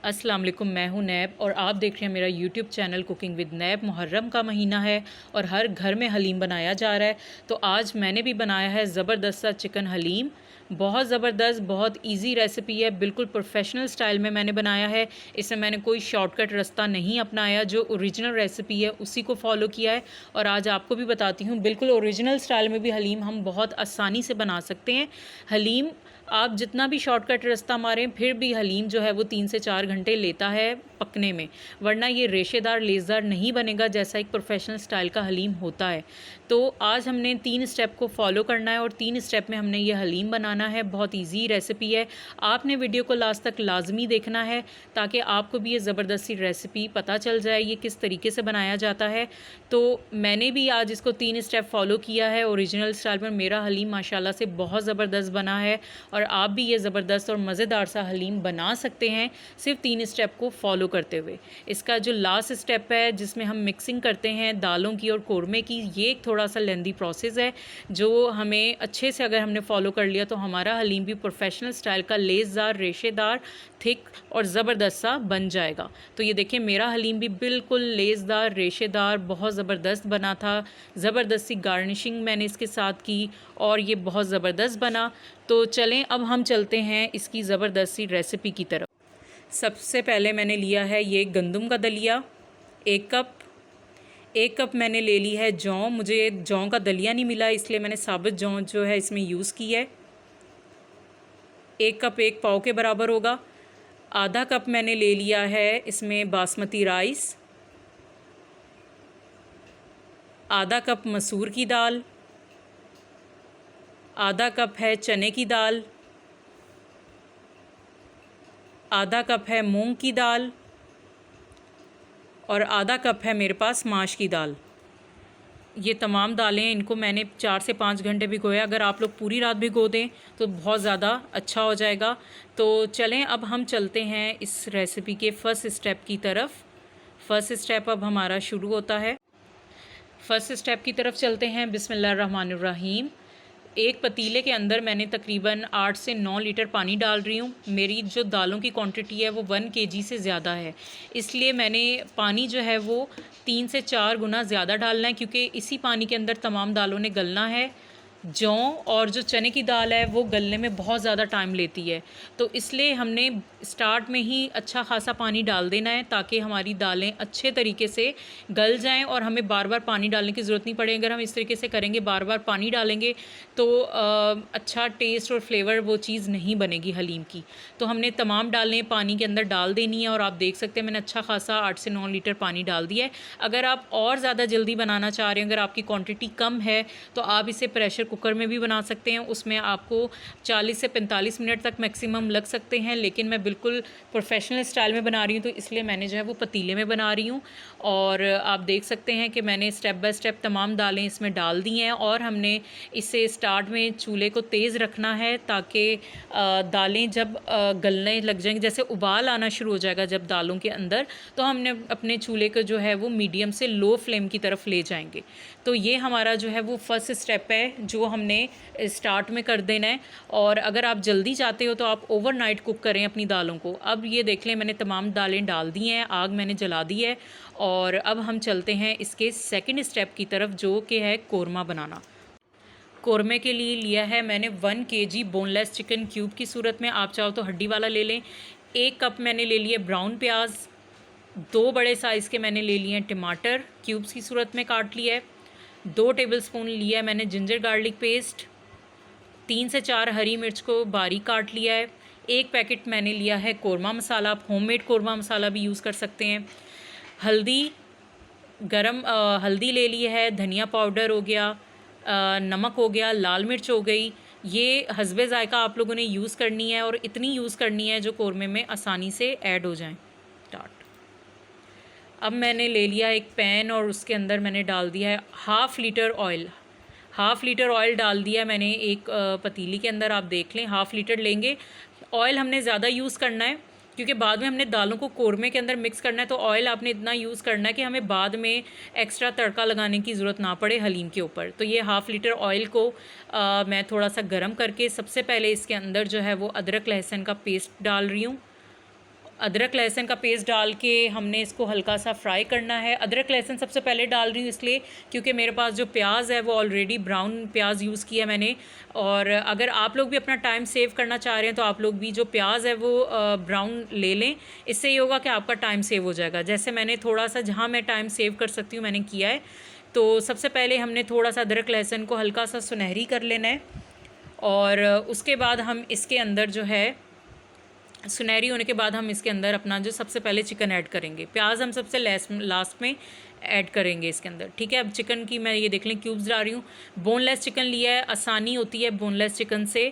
अस्सलाम वालेकुम, मैं हूं नैब और आप देख रहे हैं मेरा यूट्यूब चैनल कुकिंग विद नैब। मुहर्रम का महीना है और हर घर में हलीम बनाया जा रहा है। तो आज मैंने भी बनाया है ज़बरदस्त सा चिकन हलीम। बहुत ज़बरदस्त, बहुत इजी रेसिपी है, बिल्कुल प्रोफेशनल स्टाइल में मैंने बनाया है। इसमें मैंने कोई शॉर्टकट रास्ता नहीं अपनाया, जो ओरिजिनल रेसिपी है उसी को फॉलो किया है। और आज आपको भी बताती हूँ, बिल्कुल ओरिजिनल स्टाइल में भी हलीम हम बहुत आसानी से बना सकते हैं। हलीम आप जितना भी शॉर्टकट रास्ता मारें, फिर भी हलीम जो है वो 3 से 4 घंटे लेता है पकने में, वरना ये रेशेदार लेज़दार नहीं बनेगा जैसा एक प्रोफेशनल स्टाइल का हलीम होता है। तो आज हमने 3 स्टेप को फॉलो करना है और 3 स्टेप में हमने ये हलीम बनाना है। बहुत ईजी रेसिपी है, आपने वीडियो को लास्ट तक लाजमी देखना है ताकि आपको भी ये ज़बरदस्त सी रेसिपी पता चल जाए ये किस तरीके से बनाया जाता है। तो मैंने भी आज इसको 3 स्टेप फॉलो किया है ओरिजिनल स्टाइल में। मेरा हलीम माशाल्लाह से बहुत ज़बरदस्त बना है और आप भी ये ज़बरदस्त और मज़ेदार सा हलीम बना सकते हैं सिर्फ 3 स्टेप को फॉलो करते हुए। इसका जो लास्ट स्टेप है जिसमें हम मिक्सिंग करते हैं दालों की और कौरमे की, ये एक थोड़ा सा लेंदी प्रोसेस है जो हमें अच्छे से अगर हमने फॉलो कर लिया तो हमारा हलीम भी प्रोफेशनल स्टाइल का लेज़दार, रेशेदार, थिक और ज़बरदस्त सा बन जाएगा। तो ये देखिए मेरा हलीम भी बिल्कुल लेज़दार, रेशेदार, बहुत ज़बरदस्त बना था। ज़बरदस्त सी गार्निशिंग मैंने इसके साथ की और ये बहुत ज़बरदस्त बना। तो चलें अब हम चलते हैं इसकी ज़बरदस्त सी रेसिपी की तरफ। सबसे पहले मैंने लिया है ये गंदम का दलिया 1 कप। 1 कप मैंने ले ली है जौ। मुझे जौ का दलिया नहीं मिला इसलिए मैंने साबुत जौ जो है इसमें यूज़ की है। 1 कप 1 पाव के बराबर होगा। आधा कप मैंने ले लिया है इसमें बासमती राइस। आधा कप मसूर की दाल। आधा कप है चने की दाल। आधा कप है मूंग की दाल और आधा कप है मेरे पास माश की दाल। ये तमाम दालें, इनको मैंने 4 से 5 घंटे भिगोया। अगर आप लोग पूरी रात भिगो दें तो बहुत ज़्यादा अच्छा हो जाएगा। तो चलें अब हम चलते हैं इस रेसिपी के फर्स्ट स्टेप की तरफ। फर्स्ट स्टेप अब हमारा शुरू होता है। फर्स्ट स्टेप की तरफ चलते हैं। बिस्मिल्लाहिर्रहमानिर्रहीम। एक पतीले के अंदर मैंने तकरीबन 8 से 9 लीटर पानी डाल रही हूँ। मेरी जो दालों की क्वांटिटी है वो 1 केजी से ज़्यादा है, इसलिए मैंने पानी जो है वो 3 से 4 गुना ज़्यादा डालना है, क्योंकि इसी पानी के अंदर तमाम दालों ने गलना है। जौ और जो चने की दाल है वो गलने में बहुत ज़्यादा टाइम लेती है, तो इसलिए हमने स्टार्ट में ही अच्छा खासा पानी डाल देना है ताकि हमारी दालें अच्छे तरीके से गल जाएं और हमें बार बार पानी डालने की ज़रूरत नहीं पड़े। अगर हम इस तरीके से करेंगे, बार बार पानी डालेंगे, तो अच्छा टेस्ट और फ्लेवर वो चीज़ नहीं बनेगी हलीम की। तो हमने तमाम दालें पानी के अंदर डाल देनी है और आप देख सकते हैं मैंने अच्छा खासा 8 से 9 लीटर पानी डाल दिया है। अगर आप और ज़्यादा जल्दी बनाना चाह रहे हैं, अगर आपकी क्वान्टिटी कम है, तो आप इसे प्रेशर कुकर में भी बना सकते हैं। उसमें आपको 40 से 45 मिनट तक मैक्सिमम लग सकते हैं, लेकिन मैं बिल्कुल प्रोफेशनल स्टाइल में बना रही हूँ तो इसलिए मैंने जो है वो पतीले में बना रही हूँ। और आप देख सकते हैं कि मैंने स्टेप बाय स्टेप तमाम दालें इसमें डाल दी हैं और हमने इसे स्टार्ट में चूल्हे को तेज़ रखना है ताकि दालें जब गलने लग जाएंगी, जैसे उबाल आना शुरू हो जाएगा जब दालों के अंदर, तो हमने अपने चूल्हे को जो है वो मीडियम से लो फ्लेम की तरफ ले जाएंगे। तो ये हमारा जो है वो फर्स्ट स्टेप है जो हमने स्टार्ट में कर देना है। और अगर आप जल्दी चाहते हो तो आप ओवरनाइट कुक करें अपनी दालों को। अब ये देख लें मैंने तमाम दालें डाल दी हैं, आग मैंने जला दी है और अब हम चलते हैं इसके सेकंड स्टेप की तरफ जो कि है कौरमा बनाना। कौरमे के लिए लिया है मैंने 1 केजी बोनलेस चिकन क्यूब की सूरत में, आप चाहो तो हड्डी वाला ले लें। 1 कप मैंने ले लिए ब्राउन प्याज। 2 बड़े साइज़ के मैंने ले लिए हैं टमाटर, क्यूब्स की सूरत में काट लिया है। 2 टेबलस्पून लिया है मैंने जिंजर गार्लिक पेस्ट। 3 से 4 हरी मिर्च को बारीक काट लिया है। 1 पैकेट मैंने लिया है कौरमा मसाला, आप होममेड कौरमा मसाला भी यूज़ कर सकते हैं। हल्दी ले ली है, धनिया पाउडर हो गया, नमक हो गया, लाल मिर्च हो गई। ये हस्बे ज़ायका आप लोगों ने यूज़ करनी है और इतनी यूज़ करनी है जो कौरमे में आसानी से ऐड हो जाएं। अब मैंने ले लिया एक पैन और उसके अंदर मैंने डाल दिया है half litre oil. Half litre oil डाल दिया मैंने एक पतीली के अंदर। आप देख लें हाफ़ लीटर लेंगे। ऑयल हमने ज़्यादा यूज़ करना है क्योंकि बाद में हमने दालों को कौरमे के अंदर मिक्स करना है, तो ऑयल आपने इतना यूज़ करना है कि हमें बाद में एक्स्ट्रा तड़का लगाने की ज़रूरत ना पड़े हलीम के ऊपर। तो ये हाफ़ लीटर ऑयल को मैं थोड़ा सा गर्म करके सबसे पहले इसके अंदर जो है वो अदरक लहसुन का पेस्ट डाल रही हूँ अदरक लहसुन का पेस्ट डाल के हमने इसको हल्का सा फ्राई करना है। अदरक लहसुन सबसे पहले डाल रही हूँ इसलिए क्योंकि मेरे पास जो प्याज है वो ऑलरेडी ब्राउन प्याज यूज़ किया मैंने। और अगर आप लोग भी अपना टाइम सेव करना चाह रहे हैं तो आप लोग भी जो प्याज है वो ब्राउन ले लें। इससे ये होगा कि आपका टाइम सेव हो जाएगा। जैसे मैंने थोड़ा सा जहाँ मैं टाइम सेव कर सकती हूँ मैंने किया है। तो सबसे पहले हमने थोड़ा सा अदरक लहसुन को हल्का सा सुनहरी कर लेना है और उसके बाद हम इसके अंदर जो है सुनहरी होने के बाद हम इसके अंदर अपना जो सबसे पहले चिकन ऐड करेंगे। प्याज हम सबसे लास्ट में ऐड करेंगे इसके अंदर, ठीक है। अब चिकन की मैं ये देख लें क्यूब्स डाल रही हूँ। बोनलेस चिकन लिया है, आसानी होती है बोनलेस चिकन से।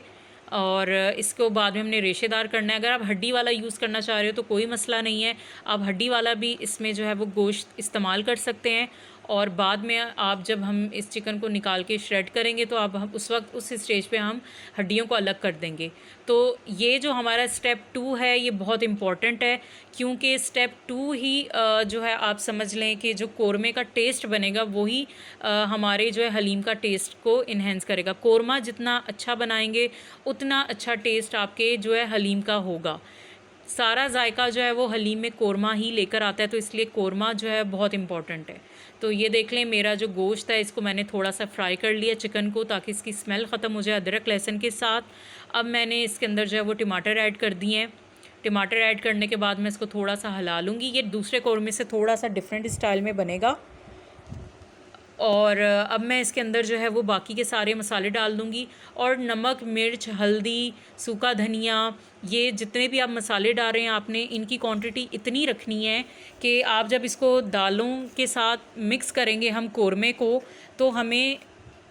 और इसको बाद में हमने रेशेदार करना है। अगर आप हड्डी वाला यूज़ करना चाह रहे हो तो कोई मसला नहीं है, आप हड्डी वाला भी इसमें जो है वो गोश्त इस्तेमाल कर सकते हैं। और बाद में आप जब हम इस चिकन को निकाल के श्रेड करेंगे तो आप हम उस वक्त उस स्टेज पे हम हड्डियों को अलग कर देंगे। तो ये जो हमारा स्टेप 2 है ये बहुत इम्पॉर्टेंट है, क्योंकि स्टेप 2 ही जो है आप समझ लें कि जो कोरमे का टेस्ट बनेगा वही हमारे जो है हलीम का टेस्ट को इन्हेंस करेगा। कोरमा जितना अच्छा बनाएंगे उतना अच्छा टेस्ट आपके जो है हलीम का होगा। सारा जायका जो है वो हलीम में कोरमा ही लेकर आता है, तो इसलिए कोरमा जो है बहुत इम्पॉर्टेंट है। तो ये देख लें मेरा जो गोश्त है इसको मैंने थोड़ा सा फ्राई कर लिया चिकन को, ताकि इसकी स्मेल ख़त्म हो जाए अदरक लहसुन के साथ। अब मैंने इसके अंदर जो है वो टमाटर ऐड कर दिए हैं। टमाटर ऐड करने के बाद मैं इसको थोड़ा सा हिला लूँगी। ये दूसरे कोरमे से थोड़ा सा डिफरेंट स्टाइल में बनेगा। और अब मैं इसके अंदर जो है वो बाकी के सारे मसाले डाल दूँगी। और नमक, मिर्च, हल्दी, सूखा धनिया, ये जितने भी आप मसाले डाल रहे हैं आपने इनकी क्वांटिटी इतनी रखनी है कि आप जब इसको दालों के साथ मिक्स करेंगे हम कोरमे को, तो हमें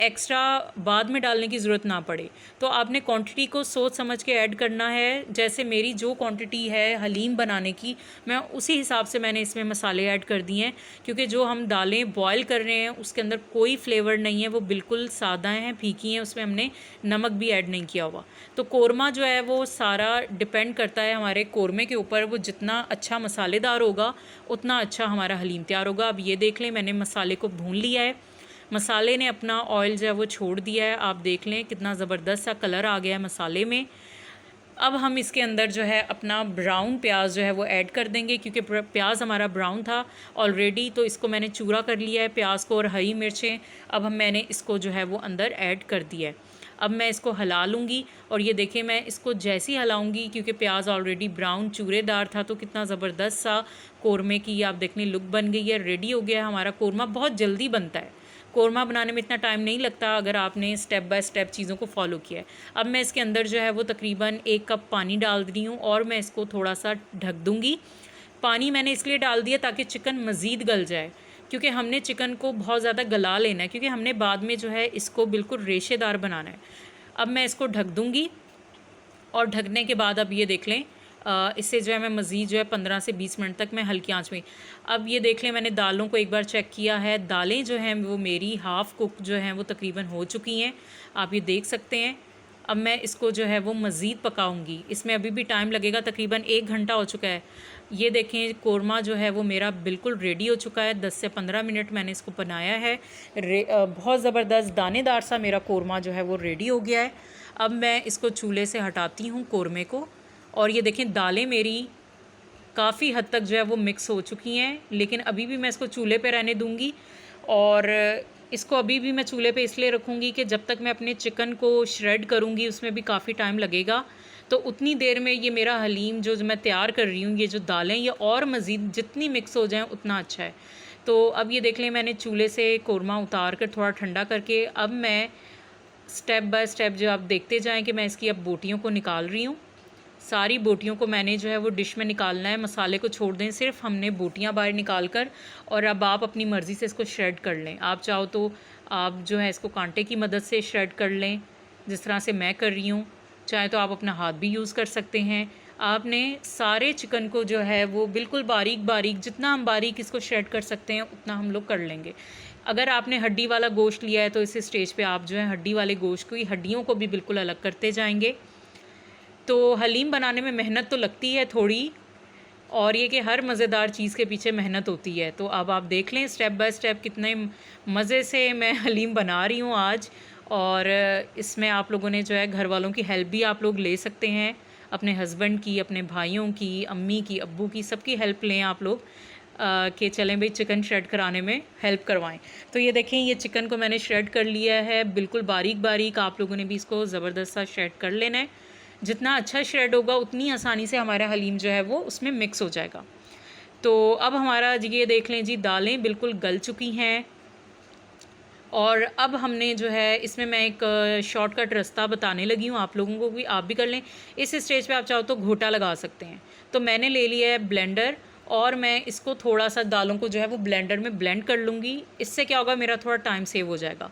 एक्स्ट्रा बाद में डालने की ज़रूरत ना पड़े। तो आपने क्वांटिटी को सोच समझ के ऐड करना है। जैसे मेरी जो क्वांटिटी है हलीम बनाने की, मैं उसी हिसाब से मैंने इसमें मसाले ऐड कर दिए हैं, क्योंकि जो हम दालें बॉयल कर रहे हैं उसके अंदर कोई फ्लेवर नहीं है, वो बिल्कुल सादा हैं, फीकी हैं, उसमें हमने नमक भी ऐड नहीं किया हुआ। तो कोरमा जो है वो सारा डिपेंड करता है हमारे कोरमे के ऊपर। वो जितना अच्छा मसालेदार होगा उतना अच्छा हमारा हलीम तैयार होगा। अब ये देख लें मैंने मसाले को भून लिया है, मसाले ने अपना ऑयल जो है वो छोड़ दिया है। आप देख लें कितना ज़बरदस्त सा कलर आ गया है मसाले में। अब हम इसके अंदर जो है अपना ब्राउन प्याज जो है वो ऐड कर देंगे, क्योंकि प्याज हमारा ब्राउन था ऑलरेडी, तो इसको मैंने चूरा कर लिया है प्याज को और हरी मिर्चें। अब मैंने इसको जो है वो अंदर ऐड कर दिया है। अब मैं इसको हिला लूँगी और ये देखिए मैं इसको जैसे ही हिलाऊँगी, क्योंकि प्याज ऑलरेडी ब्राउन चूरेदार था, तो कितना ज़बरदस्त सा कोरमे की आप देखने लुक बन गई है। रेडी हो गया है हमारा कोरमा। बहुत जल्दी बनता है कोरमा बनाने में, इतना टाइम नहीं लगता अगर आपने स्टेप बाय स्टेप चीज़ों को फॉलो किया है। अब मैं इसके अंदर जो है वो तकरीबन 1 कप पानी डाल रही हूँ और मैं इसको थोड़ा सा ढक दूँगी। पानी मैंने इसलिए डाल दिया ताकि चिकन मज़ीद गल जाए, क्योंकि हमने चिकन को बहुत ज़्यादा गला लेना है, क्योंकि हमने बाद में जो है इसको बिल्कुल रेशेदार बनाना है। अब मैं इसको ढक दूँगी और ढकने के बाद अब ये देख लें इससे जो है मैं मज़ीद जो है 15 से 20 मिनट तक मैं हल्की आंच में। अब ये देख लें मैंने दालों को एक बार चेक किया है, दालें जो हैं वो मेरी हाफ़ कुक जो हैं वो तकरीबन हो चुकी हैं, आप ये देख सकते हैं। अब मैं इसको जो है वो मज़ीद पकाऊंगी, इसमें अभी भी टाइम लगेगा, तकरीबन 1 घंटा हो चुका है। ये देखें कोरमा जो है वो मेरा बिल्कुल रेडी हो चुका है। 10 से 15 मिनट मैंने इसको बनाया है। बहुत ज़बरदस्त दानेदार सा मेरा कोरमा जो है वो रेडी हो गया है। अब मैं इसको चूल्हे से हटाती हूँ कोरमे को, और ये देखें दालें मेरी काफ़ी हद तक जो है वो मिक्स हो चुकी हैं, लेकिन अभी भी मैं इसको चूल्हे पे रहने दूंगी। और इसको अभी भी मैं चूल्हे पे इसलिए रखूँगी कि जब तक मैं अपने चिकन को श्रेड करूँगी उसमें भी काफ़ी टाइम लगेगा, तो उतनी देर में ये मेरा हलीम जो मैं तैयार कर रही हूँ, ये जो दालें ये और मज़ीद जितनी मिक्स हो जाएँ उतना अच्छा है। तो अब ये देख लें मैंने चूल्हे से कोरमा उतार कर थोड़ा ठंडा करके, अब मैं स्टेप बाय स्टेप जो आप देखते जाएँ कि मैं इसकी अब बोटियों को निकाल रही हूँ। सारी बोटियों को मैंने जो है वो डिश में निकालना है, मसाले को छोड़ दें, सिर्फ हमने बोटियां बाहर निकाल कर। और अब आप अपनी मर्ज़ी से इसको श्रेड कर लें। आप चाहो तो आप जो है इसको कांटे की मदद से श्रेड कर लें, जिस तरह से मैं कर रही हूँ। चाहे तो आप अपना हाथ भी यूज़ कर सकते हैं। आपने सारे चिकन को जो है वो बिल्कुल बारीक बारीक, जितना हम बारीक इसको श्रेड कर सकते हैं उतना हम लोग कर लेंगे। अगर आपने हड्डी वाला गोश्त लिया है तो इस स्टेज पे आप जो है हड्डी वाले गोश्त की हड्डियों को भी बिल्कुल अलग करते जाएंगे। तो हलीम बनाने में मेहनत तो लगती है थोड़ी, और ये कि हर मज़ेदार चीज़ के पीछे मेहनत होती है। तो अब आप देख लें स्टेप बाय स्टेप कितने मज़े से मैं हलीम बना रही हूँ आज। और इसमें आप लोगों ने जो है घर वालों की हेल्प भी आप लोग ले सकते हैं। अपने हस्बैंड की, अपने भाइयों की, अम्मी की, अब्बू की, सबकी हेल्प लें आप लोग कि चलें भाई चिकन श्रेड कराने में हेल्प करवाएं। तो ये देखें, ये चिकन को मैंने श्रेड कर लिया है बिल्कुल बारीक बारीक। आप लोगों ने भी इसको ज़बरदस्त सा श्रेड कर लेना है। जितना अच्छा श्रेड होगा उतनी आसानी से हमारा हलीम जो है वो उसमें मिक्स हो जाएगा। तो अब हमारा जी ये देख लें जी, दालें बिल्कुल गल चुकी हैं। और अब हमने जो है इसमें मैं एक शॉर्टकट रास्ता बताने लगी हूँ आप लोगों को, भी आप भी कर लें। इस स्टेज पे आप चाहो तो घोटा लगा सकते हैं। तो मैंने ले लिया है ब्लेंडर और मैं इसको थोड़ा सा दालों को जो है वो ब्लेंडर में ब्लेंड कर लूँगी। इससे क्या होगा, मेरा थोड़ा टाइम सेव हो जाएगा।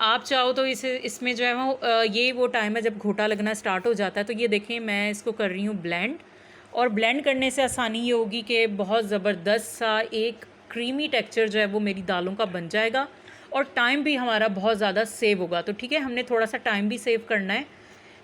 आप चाहो तो इसमें जो है वो ये वो टाइम है जब घोटा लगना स्टार्ट हो जाता है। तो ये देखें, मैं इसको कर रही हूँ ब्लेंड। और ब्लेंड करने से आसानी ये होगी कि बहुत ज़बरदस्त सा एक क्रीमी टेक्सचर जो है वो मेरी दालों का बन जाएगा और टाइम भी हमारा बहुत ज़्यादा सेव होगा। तो ठीक है, हमने थोड़ा सा टाइम भी सेव करना है।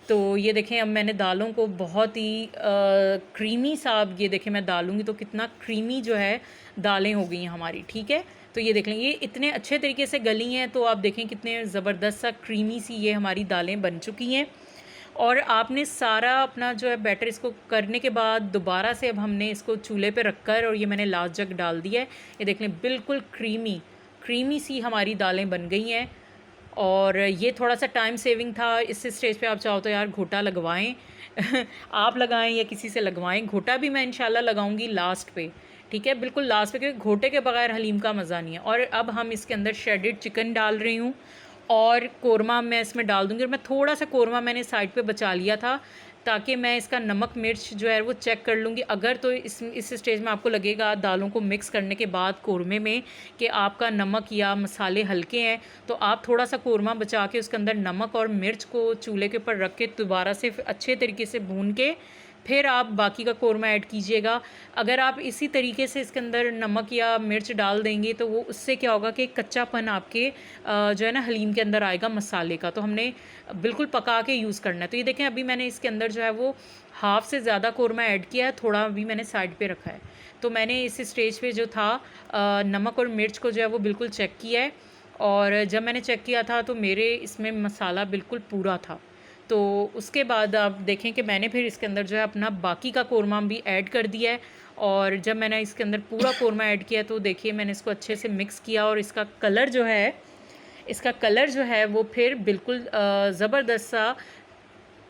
तो ये देखें, अब मैंने दालों को बहुत ही क्रीमी सा, अब ये देखें मैं डालूँगी तो कितना क्रीमी जो है दालें हो गई हैं हमारी। ठीक है, तो ये देख लें, ये इतने अच्छे तरीके से गली हैं। तो आप देखें कितने ज़बरदस्त सा क्रीमी सी ये हमारी दालें बन चुकी हैं। और आपने सारा अपना जो है बैटर इसको करने के बाद दोबारा से अब हमने इसको चूल्हे पे रखकर, और ये मैंने लास्ट जग डाल दिया है। ये देख लें, बिल्कुल क्रीमी सी हमारी दालें बन गई हैं। और ये थोड़ा सा टाइम सेविंग था। इस स्टेज पे आप चाहो तो यार घोटा लगवाएं आप लगाएं या किसी से लगवाएं। घोटा भी मैं इंशाल्लाह लगाऊंगी लास्ट पे। ठीक है, बिल्कुल लास्ट पे, क्योंकि घोटे के बगैर हलीम का मज़ा नहीं है। और अब हम इसके अंदर श्रेडेड चिकन डाल रही हूँ और कोरमा मैं इसमें डाल दूँगी। और मैं थोड़ा सा कोरमा मैंने साइड पे बचा लिया था ताकि मैं इसका नमक मिर्च जो है वो चेक कर लूँगी। अगर तो इस स्टेज में आपको लगेगा दालों को मिक्स करने के बाद कोरमे में कि आपका नमक या मसाले हल्के हैं, तो आप थोड़ा सा कोरमा बचा के उसके अंदर नमक और मिर्च को चूल्हे के ऊपर रख के दोबारा से अच्छे तरीके से भून के फिर आप बाकी का कोरमा ऐड कीजिएगा। अगर आप इसी तरीके से इसके अंदर नमक या मिर्च डाल देंगे तो वो उससे क्या होगा कि कच्चापन आपके जो है ना हलीम के अंदर आएगा मसाले का। तो हमने बिल्कुल पका के यूज़ करना है। तो ये देखें, अभी मैंने इसके अंदर जो है वो हाफ़ से ज़्यादा कोरमा ऐड किया है, थोड़ा अभी मैंने साइड पे रखा है। तो मैंने इस स्टेज पे जो था नमक और मिर्च को जो है वो बिल्कुल चेक किया है। और जब मैंने चेक किया था तो मेरे इसमें मसाला बिल्कुल पूरा था। तो उसके बाद आप देखें कि मैंने फिर इसके अंदर जो है अपना बाकी का कोरमा भी ऐड कर दिया है। और जब मैंने इसके अंदर पूरा कोरमा ऐड किया तो देखिए मैंने इसको अच्छे से मिक्स किया और इसका कलर जो है वो फिर बिल्कुल ज़बरदस्त सा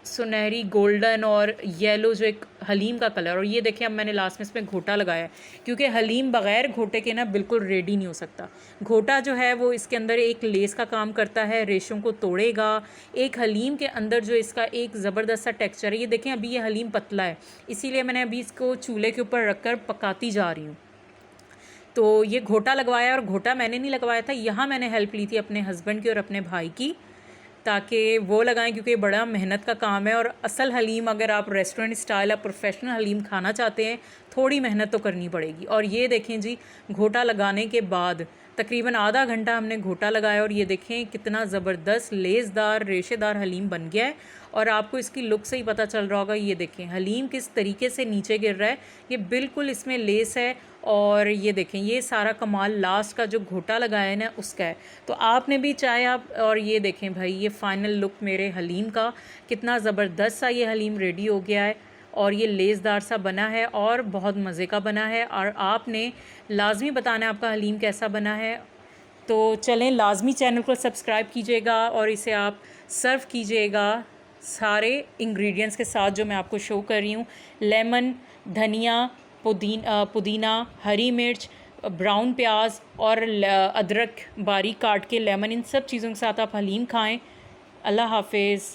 सुनहरी गोल्डन और येलो जो एक हलीम का कलर। और ये देखिए, अब मैंने लास्ट में इसमें घोटा लगाया है क्योंकि हलीम बग़ैर घोटे के ना बिल्कुल रेडी नहीं हो सकता। घोटा जो है वो इसके अंदर एक लेस का काम करता है, रेशों को तोड़ेगा। एक हलीम के अंदर जो इसका एक ज़बरदस्त सा टेक्सचर है। ये देखें, अभी ये हलीम पतला है, इसीलिए मैंने अभी इसको चूल्हे के ऊपर रख कर पकाती जा रही हूँ। तो ये घोटा लगवाया, और घोटा मैंने नहीं लगवाया था, यहाँ मैंने हेल्प ली थी अपने हस्बैंड की और अपने भाई की, ताकि वो लगाएं, क्योंकि बड़ा मेहनत का काम है। और असल हलीम अगर आप रेस्टोरेंट स्टाइल या प्रोफेशनल हलीम खाना चाहते हैं, थोड़ी मेहनत तो करनी पड़ेगी। और ये देखें जी, घोटा लगाने के बाद तकरीबन आधा घंटा हमने घोटा लगाया और ये देखें कितना ज़बरदस्त लेसदार रेशेदार हलीम बन गया है। और आपको इसकी लुक से ही पता चल रहा होगा, ये देखें हलीम किस तरीके से नीचे गिर रहा है, ये बिल्कुल इसमें लेस है। और ये देखें, ये सारा कमाल लास्ट का जो घोटा लगाया है ना उसका है। तो आपने भी चाहे आप, और ये देखें भाई, ये फ़ाइनल लुक मेरे हलीम का, कितना ज़बरदस्त सा ये हलीम रेडी हो गया है और ये लेसदार सा बना है और बहुत मज़े का बना है। और आपने लाजमी बताना है आपका हलीम कैसा बना है। तो चलें, लाजमी चैनल को सब्सक्राइब कीजिएगा और इसे आप सर्व कीजिएगा सारे इंग्रेडिएंट्स के साथ जो मैं आपको शो कर रही हूँ। लेमन, धनिया, पुदीना, हरी मिर्च, ब्राउन प्याज और अदरक बारीक काट के, लेमन, इन सब चीज़ों के साथ आप हलीम खाएं। अल्लाह हाफिज़।